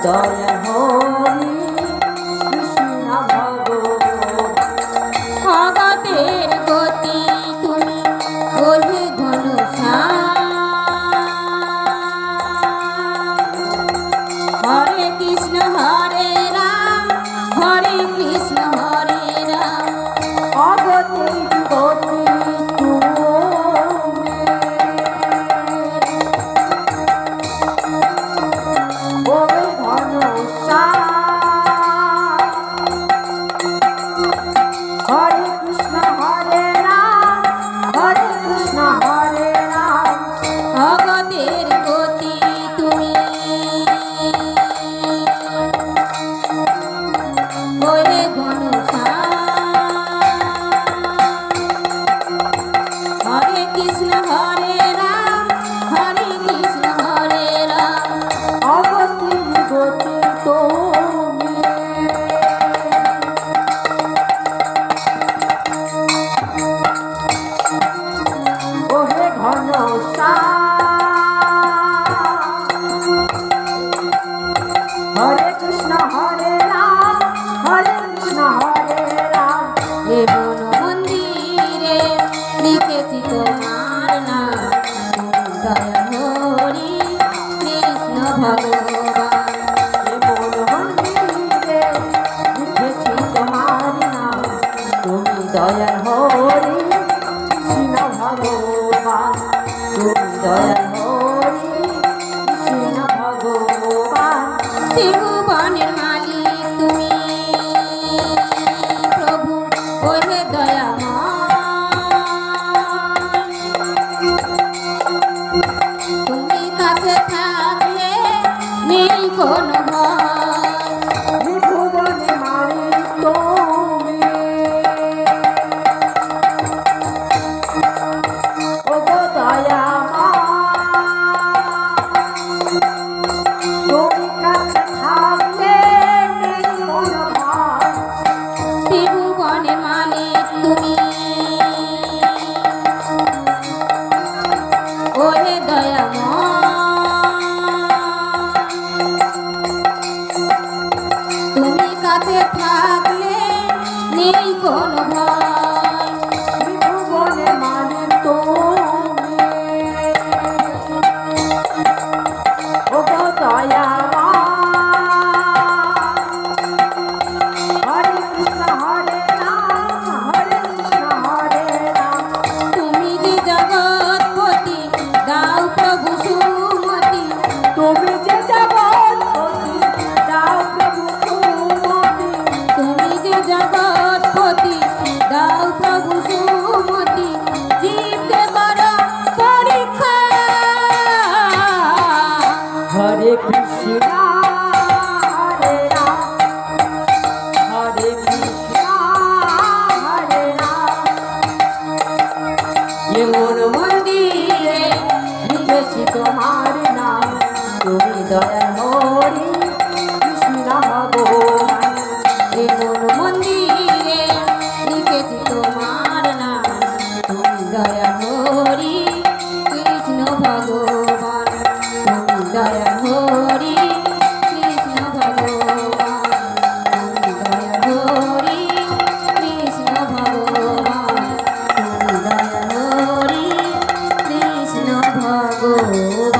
দয়া হরি কৃষ্ণ ভগবান। ভগতের গতি তুমি ওহে ঘনশ্যাম। হরে কৃষ্ণ হরে রাম হরে কৃষ্ণ হরে রাম। ভগতের গতি তুমি ওহে ঘনশ্যাম। হরে কৃষ্ণ হরে রাম হরে কৃষ্ণ হরে রাম। ভগতের গতি তুমি ওহে ঘনশ্যাম। হরে কৃষ্ণ হরে রাম হরে কৃষ্ণ হরে রাম। ভগতের গতি তুমি ওহে ঘনশ্যাম। হরে কৃষ্ণ হরে রাম হরে কৃষ্ণ হরে রাম। এ মন মন্দিরে লিখেছি তোমার নাম। দয়া হরি কৃষ্ণ ভগবান। এ মন মন্দিরে লিখেছি তোমার নাম। তুমি দয়াল হরি কৃষ্ণ ভগবান। তুমি দয়াল হরি কৃষ্ণ ভগবান। ত্রিভুবনের মালিক তুমি প্রভু ওহে দয়াময়। তুমি কাছে থাকলে নেই কোনো ভয়। ত্রিভুবনে মালিক তুমি ওগো দয়াময়। তুমি কাছে থাকলে নেই কোনো ভয়। ত্রিভুবনের মালিক তুমি ওহে দয়াময়। তুমি কাছে থাকলে নেই কোনো ভয়। ত্রিভুবনে মালিক তুমি ওগো দয়াময়। হরে কৃষ্ণ হরে রাম হরে কৃষ্ণ হরে রাম। তুমি যে জগৎপতি দাও প্রভু সুমতি। তুমি যে জগৎপতি দাও প্রভু সুমতি। তুমি যে জগৎপতি দাও প্রভু সুমতি। জীবকে করো পরীক্ষা। হরে কৃষ্ণ হরে রাম হরে কৃষ্ণ হরে রাম। এ মন মন্দিরে লিখেছি তোমার নাম। তুমি দয়াল হরি কৃষ্ণ ভগবান। এ মন মন্দিরে লিখেছি তোমার নাম। তুমি দয়া হরি কৃষ্ণ ভগবান। তুমি দয়া হরি কৃষ্ণ ভগবান। তুমি দয়া হরি কৃষ্ণ ভগবান। তুমি দয়া হরি কৃষ্ণ ভগবান।